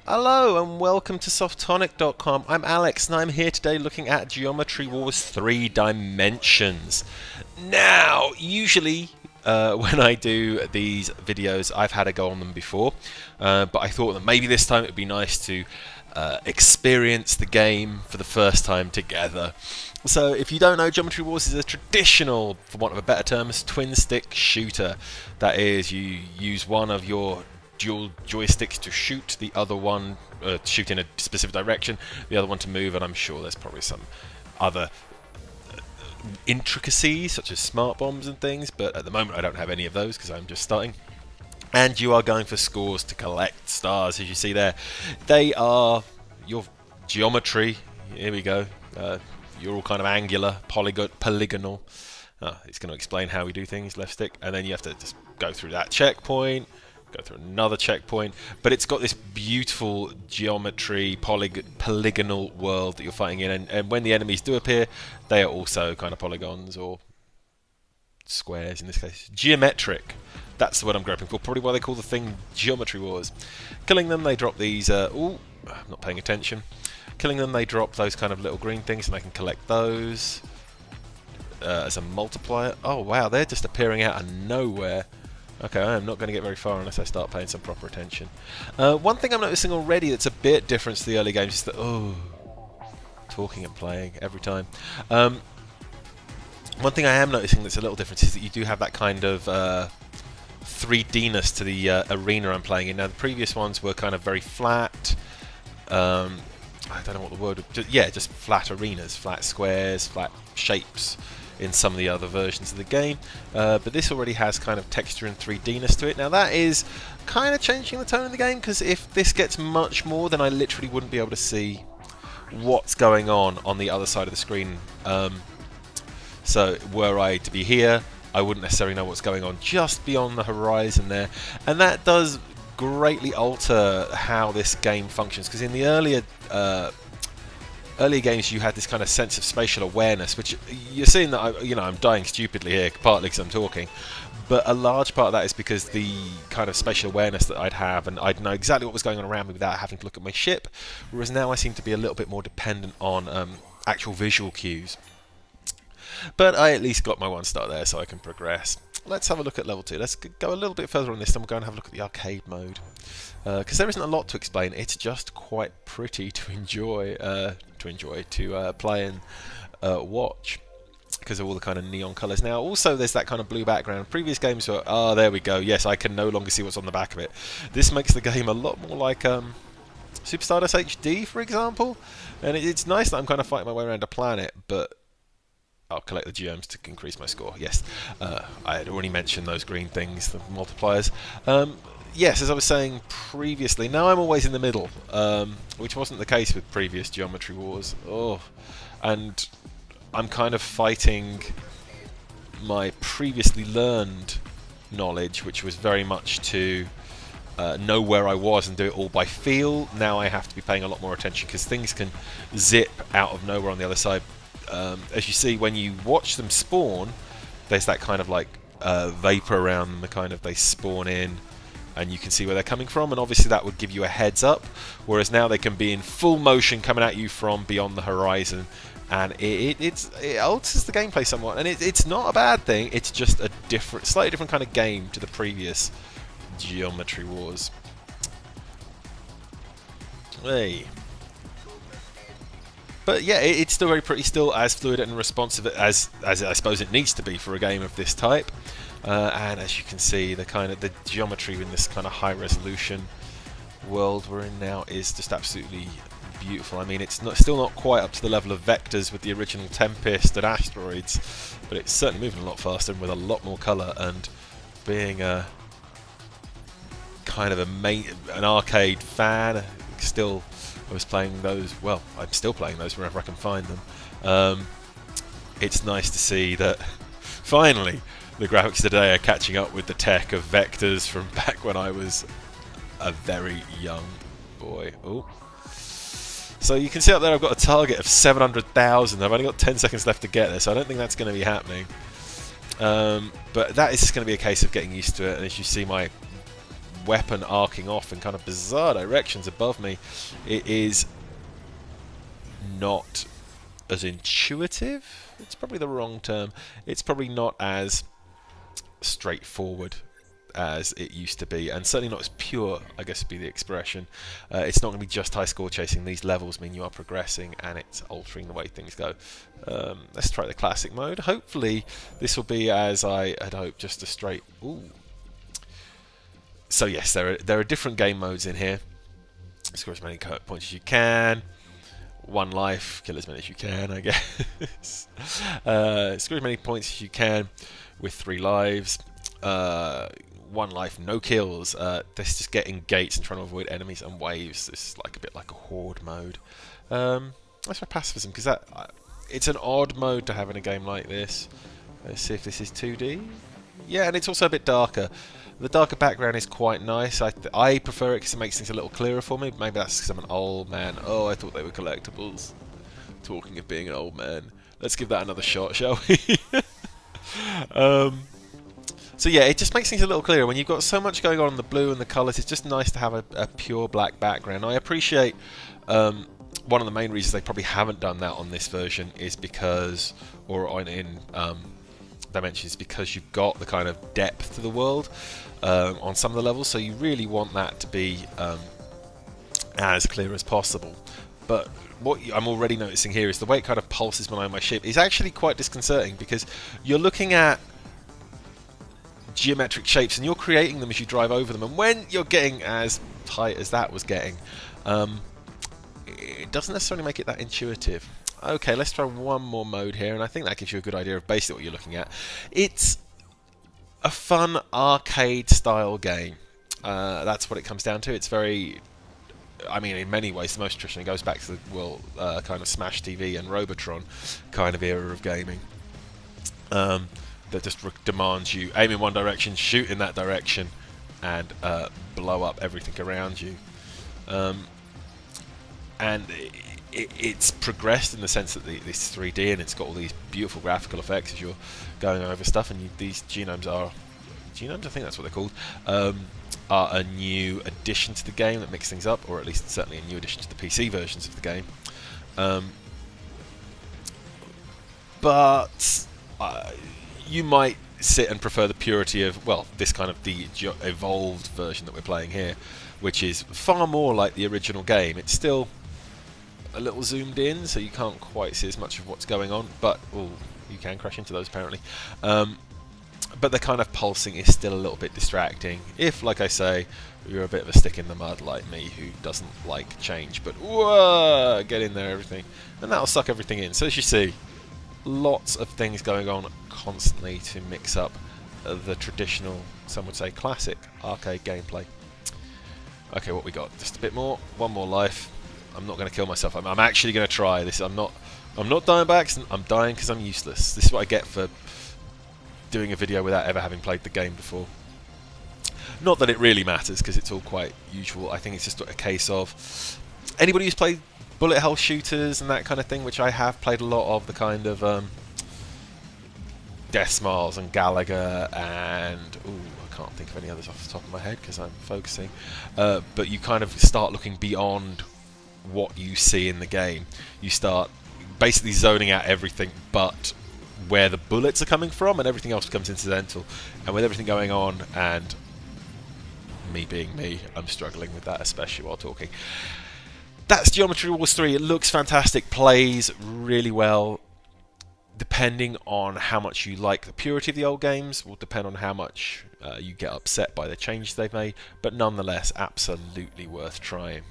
Hello and welcome to Softonic.com. I'm Alex and I'm here today looking at Geometry Wars 3 Dimensions. Now, usually when I do these videos, I've had a go on them before, but I thought that maybe this time it would be nice to experience the game for the first time together. So if you don't know, Geometry Wars is a traditional, for want of a better term, twin stick shooter. That is, you use one of your dual joysticks to shoot, the other one shoot in a specific direction, the other one to move, and I'm sure there's probably some other intricacies such as smart bombs and things, but at the moment I don't have any of those because I'm just starting. And you are going for scores to collect stars, as you see there. They are your geometry. Here we go. You're all kind of angular, polygonal. It's going to explain how we do things, left stick, and then you have to just go through that checkpoint, go through another checkpoint, but it's got this beautiful geometry, polygonal world that you're fighting in, and when the enemies do appear, they are also kind of polygons, or squares in this case. Geometric, that's the word I'm groping for, probably why they call the thing Geometry Wars. Killing them, they drop these, ooh, I'm not paying attention. Killing them, they drop those kind of little green things, and I can collect those as a multiplier. Oh wow, they're just appearing out of nowhere. Okay, I am not going to get very far unless I start paying some proper attention. One thing I'm noticing already that's a bit different to the early games is that, talking and playing every time. One thing I am noticing that's a little different is that you do have that kind of 3D-ness to the arena I'm playing in. Now, the previous ones were kind of very flat. I don't know what the word would... Yeah, just flat arenas, flat squares, flat shapes in some of the other versions of the game, but this already has kind of texture and 3D-ness to it. Now that is kind of changing the tone of the game, because if this gets much more, then I literally wouldn't be able to see what's going on the other side of the screen. So were I to be here, I wouldn't necessarily know what's going on just beyond the horizon there, and that does greatly alter how this game functions, because in the earlier games you had this kind of sense of spatial awareness, which you're seeing that I'm dying stupidly here, partly because I'm talking, but a large part of that is because the kind of spatial awareness that I'd have, and I'd know exactly what was going on around me without having to look at my ship, whereas now I seem to be a little bit more dependent on actual visual cues. But I at least got my 1 star there, so I can progress. Let's have a look at level 2. Let's go a little bit further on this, then we'll go and have a look at the arcade mode. Because there isn't a lot to explain, it's just quite pretty to enjoy, to play and watch, because of all the kind of neon colours. Now, also there's that kind of blue background. Previous games were, there we go, yes, I can no longer see what's on the back of it. This makes the game a lot more like Super Stardust HD, for example, and it's nice that I'm kind of fighting my way around a planet, but I'll collect the gems to increase my score. Yes, I had already mentioned those green things, the multipliers. Yes, as I was saying previously, now I'm always in the middle, which wasn't the case with previous Geometry Wars. And I'm kind of fighting my previously learned knowledge, which was very much to know where I was and do it all by feel. Now I have to be paying a lot more attention, because things can zip out of nowhere on the other side. As you see, when you watch them spawn, there's that kind of like vapor around them, the kind of they spawn in, and you can see where they're coming from, and obviously that would give you a heads up, whereas now they can be in full motion coming at you from beyond the horizon, and it alters the gameplay somewhat, and it's not a bad thing. It's just a slightly different kind of game to the previous Geometry Wars. Hey. But yeah, it's still very pretty, still as fluid and responsive as I suppose it needs to be for a game of this type. And as you can see, the geometry in this kind of high resolution world we're in now is just absolutely beautiful. I mean, it's still not quite up to the level of Vectors with the original Tempest and Asteroids, but it's certainly moving a lot faster and with a lot more colour, and being a kind of an arcade fan, still I was playing those, well, I'm still playing those wherever I can find them. It's nice to see that finally the graphics today are catching up with the tech of Vectors from back when I was a very young boy. So you can see up there I've got a target of 700,000. I've only got 10 seconds left to get there, so I don't think that's going to be happening. But that is just going to be a case of getting used to it, and as you see, my weapon arcing off in kind of bizarre directions above me, it is not as intuitive. It's probably the wrong term. It's probably not as straightforward as it used to be, and certainly not as pure, I guess would be the expression. It's not going to be just high score chasing. These levels mean you are progressing, and it's altering the way things go. Let's try the classic mode. Hopefully this will be, as I had hoped, just a straight... Ooh. So yes, there are different game modes in here. Score as many points as you can. One life, kill as many as you can, I guess. Score as many points as you can with 3 lives. One life, no kills. This is just getting gates and trying to avoid enemies and waves. This is like a bit like a horde mode. Let's try pacifism, because it's an odd mode to have in a game like this. Let's see if this is 2D. Yeah, and it's also a bit darker. The darker background is quite nice. I prefer it because it makes things a little clearer for me. Maybe that's because I'm an old man. Oh, I thought they were collectibles. Talking of being an old man. Let's give that another shot, shall we? So yeah, it just makes things a little clearer. When you've got so much going on in the blue and the colours, it's just nice to have a pure black background. I appreciate one of the main reasons they probably haven't done that on this version is because, or in Dimensions, because you've got the kind of depth to the world on some of the levels, so you really want that to be as clear as possible. But what I'm already noticing here is the way it kind of pulses behind my ship is actually quite disconcerting, because you're looking at geometric shapes and you're creating them as you drive over them, and when you're getting as tight as that was getting, it doesn't necessarily make it that intuitive. Okay, let's try one more mode here, and I think that gives you a good idea of basically what you're looking at. It's a fun arcade style game. That's what it comes down to. It's very, I mean, in many ways the most traditional. It goes back to the kind of Smash TV and Robotron kind of era of gaming. That just demands you aim in one direction, shoot in that direction, and blow up everything around you. And it's progressed in the sense that it's 3D and it's got all these beautiful graphical effects as you're going over stuff. And these genomes, I think that's what they're called, are a new addition to the game that mix things up, or at least certainly a new addition to the PC versions of the game. But you might sit and prefer the purity of, well, this kind of the evolved version that we're playing here, which is far more like the original game. It's still a little zoomed in, so you can't quite see as much of what's going on, but you can crash into those apparently. But the kind of pulsing is still a little bit distracting if, like I say, you're a bit of a stick in the mud like me who doesn't like change, but whoa, get in there, everything, and that'll suck everything in. So as you see, lots of things going on constantly to mix up the traditional, some would say classic, arcade gameplay. Okay, what we got? Just a bit more. One more life. I'm not going to kill myself. I'm actually going to try this. I'm not dying by accident. I'm dying because I'm useless. This is what I get for doing a video without ever having played the game before. Not that it really matters, because it's all quite usual. I think it's just a case of anybody who's played bullet hell shooters and that kind of thing, which I have played a lot of, the kind of Death Smiles and Galaga and I can't think of any others off the top of my head because I'm focusing, but you kind of start looking beyond what you see in the game. You start basically zoning out everything but where the bullets are coming from, and everything else becomes incidental. And with everything going on, and me being me, I'm struggling with that, especially while talking. That's Geometry Wars 3. It looks fantastic, plays really well. Depending on how much you like the purity of the old games, will depend on how much you get upset by the changes they've made, but nonetheless, absolutely worth trying.